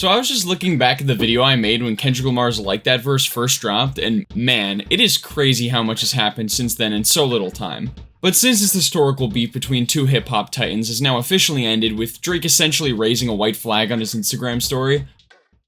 So I was just looking back at the video I made when Kendrick Lamar's Like That verse first dropped, and man, it is crazy how much has happened since then in so little time. But since this historical beef between two hip-hop titans has now officially ended with Drake essentially raising a white flag on his Instagram story,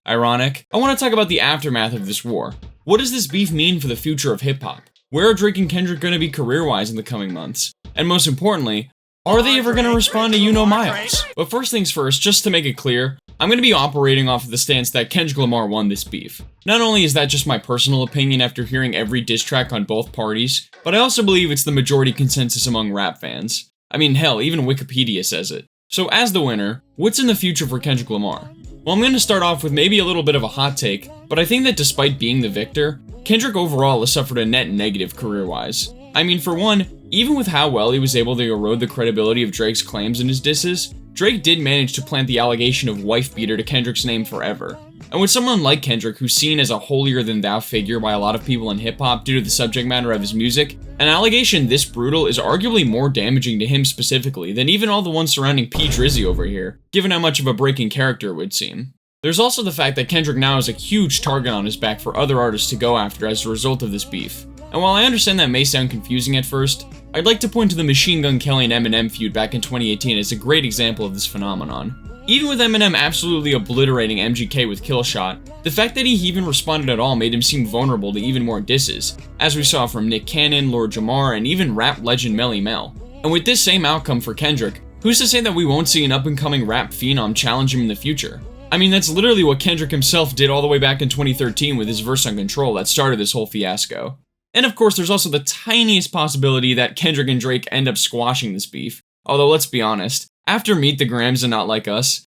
ironic, I want to talk about the aftermath of this war. What does this beef mean for the future of hip-hop? Where are Drake and Kendrick going to be career-wise in the coming months? And most importantly, are they ever going to respond to You Know Miles? But first things first, just to make it clear, I'm going to be operating off of the stance that Kendrick Lamar won this beef. Not only is that just my personal opinion after hearing every diss track on both parties, but I also believe it's the majority consensus among rap fans. I mean, hell, even Wikipedia says it. So as the winner, what's in the future for Kendrick Lamar? Well, I'm going to start off with maybe a little bit of a hot take, but I think that despite being the victor, Kendrick overall has suffered a net negative career-wise. I mean, for one, even with how well he was able to erode the credibility of Drake's claims in his disses, Drake did manage to plant the allegation of wife-beater to Kendrick's name forever. And with someone like Kendrick, who's seen as a holier-than-thou figure by a lot of people in hip-hop due to the subject matter of his music, an allegation this brutal is arguably more damaging to him specifically than even all the ones surrounding P. Drizzy over here, given how much of a breaking character it would seem. There's also the fact that Kendrick now has a huge target on his back for other artists to go after as a result of this beef. And while I understand that may sound confusing at first, I'd like to point to the Machine Gun Kelly and Eminem feud back in 2018 as a great example of this phenomenon. Even with Eminem absolutely obliterating MGK with Killshot, the fact that he even responded at all made him seem vulnerable to even more disses, as we saw from Nick Cannon, Lord Jamar, and even rap legend Melly Mel. And with this same outcome for Kendrick, who's to say that we won't see an up-and-coming rap phenom challenge him in the future? I mean, that's literally what Kendrick himself did all the way back in 2013 with his verse on Control that started this whole fiasco. And of course, there's also the tiniest possibility that Kendrick and Drake end up squashing this beef. Although, let's be honest, after Meet the Grams and Not Like Us,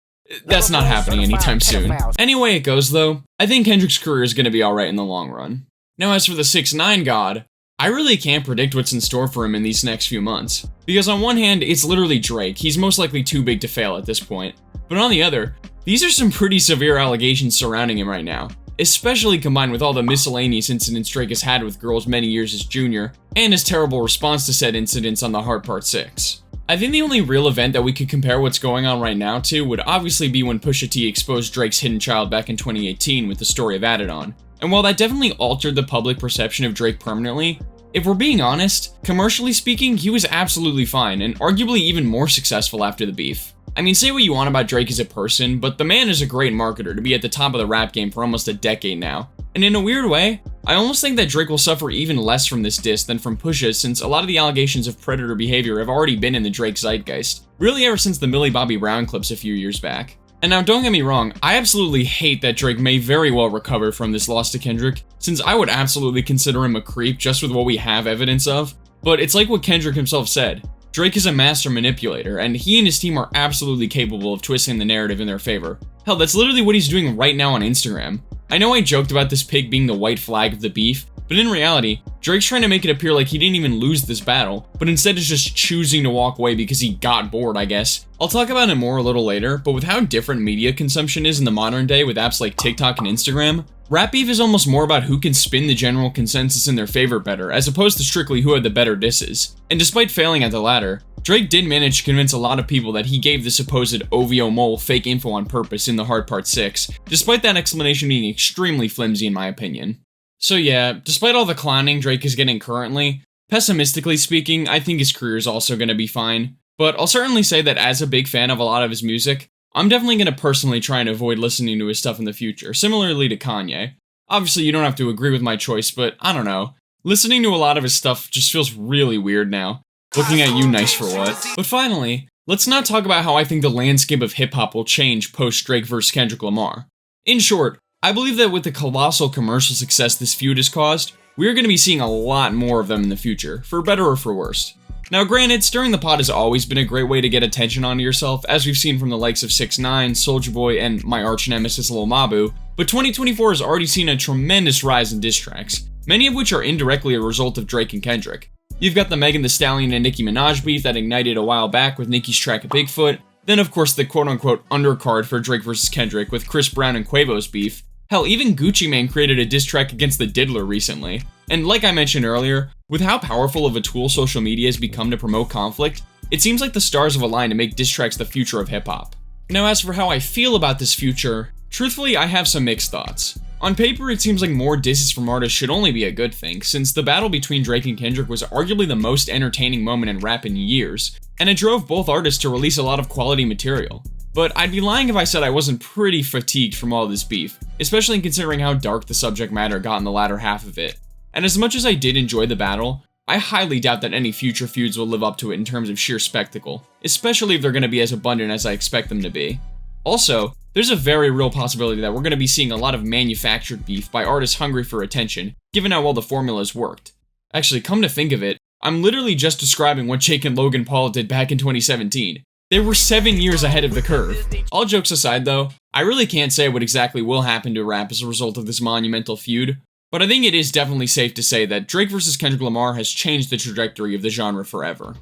that's not happening anytime soon. Anyway it goes though, I think Kendrick's career is going to be alright in the long run. Now as for the 6ix9ine god, I really can't predict what's in store for him in these next few months. Because on one hand, it's literally Drake, he's most likely too big to fail at this point. But on the other, these are some pretty severe allegations surrounding him right now. Especially combined with all the miscellaneous incidents Drake has had with girls many years his junior, and his terrible response to said incidents on the Heart Part 6. I think the only real event that we could compare what's going on right now to would obviously be when Pusha T exposed Drake's hidden child back in 2018 with the story of Adidon. And while that definitely altered the public perception of Drake permanently, if we're being honest, commercially speaking, he was absolutely fine, and arguably even more successful after the beef. I mean, say what you want about Drake as a person, but the man is a great marketer to be at the top of the rap game for almost a decade now. And in a weird way, I almost think that Drake will suffer even less from this diss than from Pusha, since a lot of the allegations of predator behavior have already been in the Drake zeitgeist, really ever since the Millie Bobby Brown clips a few years back. And now don't get me wrong, I absolutely hate that Drake may very well recover from this loss to Kendrick, since I would absolutely consider him a creep just with what we have evidence of, but it's like what Kendrick himself said. Drake is a master manipulator, and he and his team are absolutely capable of twisting the narrative in their favor. Hell, that's literally what he's doing right now on Instagram. I know I joked about this pig being the white flag of the beef, but in reality, Drake's trying to make it appear like he didn't even lose this battle, but instead is just choosing to walk away because he got bored, I guess. I'll talk about it more a little later, but with how different media consumption is in the modern day with apps like TikTok and Instagram, rap beef is almost more about who can spin the general consensus in their favor better, as opposed to strictly who had the better disses. And despite failing at the latter, Drake did manage to convince a lot of people that he gave the supposed OVO mole fake info on purpose in the Heart Part 6, despite that explanation being extremely flimsy in my opinion. So yeah, despite all the clowning Drake is getting currently, pessimistically speaking, I think his career is also going to be fine. But I'll certainly say that as a big fan of a lot of his music, I'm definitely going to personally try and avoid listening to his stuff in the future, similarly to Kanye. Obviously you don't have to agree with my choice, but I don't know. Listening to a lot of his stuff just feels really weird now. Looking at you nice for what? But finally, let's not talk about how I think the landscape of hip-hop will change post-Drake vs. Kendrick Lamar. In short, I believe that with the colossal commercial success this feud has caused, we are going to be seeing a lot more of them in the future, for better or for worse. Now granted, stirring the pot has always been a great way to get attention onto yourself, as we've seen from the likes of 6ix9ine, Soulja Boy, and my arch nemesis Lil Mabu, but 2024 has already seen a tremendous rise in diss tracks, many of which are indirectly a result of Drake and Kendrick. You've got the Megan Thee Stallion and Nicki Minaj beef that ignited a while back with Nicki's track Bigfoot, then of course the quote-unquote undercard for Drake vs. Kendrick with Chris Brown and Quavo's beef. Hell, even Gucci Mane created a diss track against the Diddler recently. And like I mentioned earlier, with how powerful of a tool social media has become to promote conflict, it seems like the stars have aligned to make diss tracks the future of hip-hop. Now as for how I feel about this future, Truthfully, I have some mixed thoughts. On paper, it seems like more disses from artists should only be a good thing, since the battle between Drake and Kendrick was arguably the most entertaining moment in rap in years, and it drove both artists to release a lot of quality material. But I'd be lying if I said I wasn't pretty fatigued from all this beef, especially considering how dark the subject matter got in the latter half of it. And as much as I did enjoy the battle, I highly doubt that any future feuds will live up to it in terms of sheer spectacle, especially if they're going to be as abundant as I expect them to be. Also, there's a very real possibility that we're going to be seeing a lot of manufactured beef by artists hungry for attention, given how well the formulas worked. Actually, come to think of it, I'm literally just describing what Jake and Logan Paul did back in 2017. They were 7 years ahead of the curve. All jokes aside though, I really can't say what exactly will happen to rap as a result of this monumental feud, but I think it is definitely safe to say that Drake vs. Kendrick Lamar has changed the trajectory of the genre forever.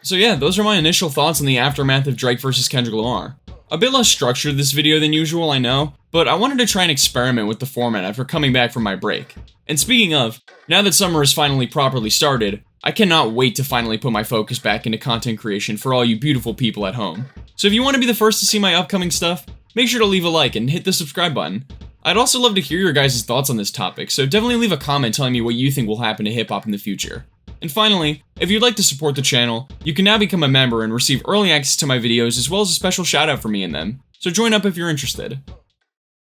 So yeah, those are my initial thoughts on the aftermath of Drake vs. Kendrick Lamar. A bit less structured this video than usual, I know, but I wanted to try and experiment with the format after coming back from my break. And speaking of, now that summer is finally properly started, I cannot wait to finally put my focus back into content creation for all you beautiful people at home. So if you want to be the first to see my upcoming stuff, make sure to leave a like and hit the subscribe button. I'd also love to hear your guys' thoughts on this topic, so definitely leave a comment telling me what you think will happen to hip-hop in the future. And finally, if you'd like to support the channel, you can now become a member and receive early access to my videos as well as a special shoutout for me in them, so join up if you're interested.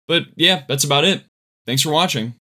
But yeah, that's about it. Thanks for watching.